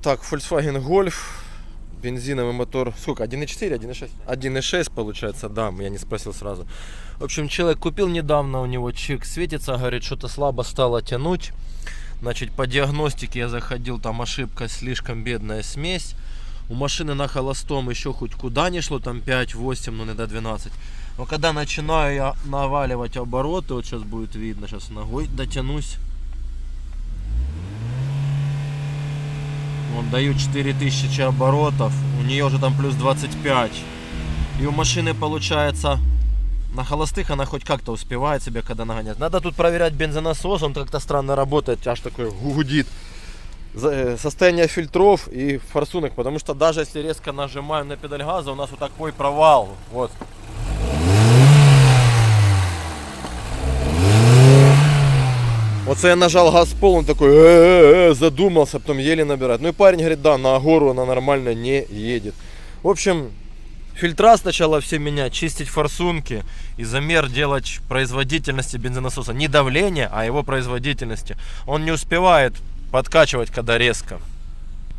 Так, Volkswagen Golf, бензиновый мотор, сколько, 1.4, 1.6? 1.6 получается, да, я не спросил сразу. В общем, человек купил недавно, у него чек светится, говорит, что-то слабо стало тянуть. Значит, по диагностике я заходил, там ошибка, слишком бедная смесь. У машины на холостом еще хоть куда не шло, там 5-8, ну иногда 12. Но когда начинаю я наваливать обороты, вот сейчас будет видно, сейчас ногой дотянусь. Вот, даю 4000 оборотов, у нее уже там плюс 25. И у машины получается, на холостых она хоть как-то успевает себе, когда нагонять. Надо тут проверять бензонасос, он как-то странно работает, аж такой гудит. Состояние фильтров и форсунок, потому что даже если резко нажимаем на педаль газа, у нас вот такой провал. Вот. Вот я нажал газ в пол, он такой задумался, потом еле набирает. Ну и парень говорит, да, на гору она нормально не едет. В общем, фильтра сначала все менять, чистить форсунки и замер делать производительности бензонасоса. Не давление, а его производительности. Он не успевает подкачивать, когда резко.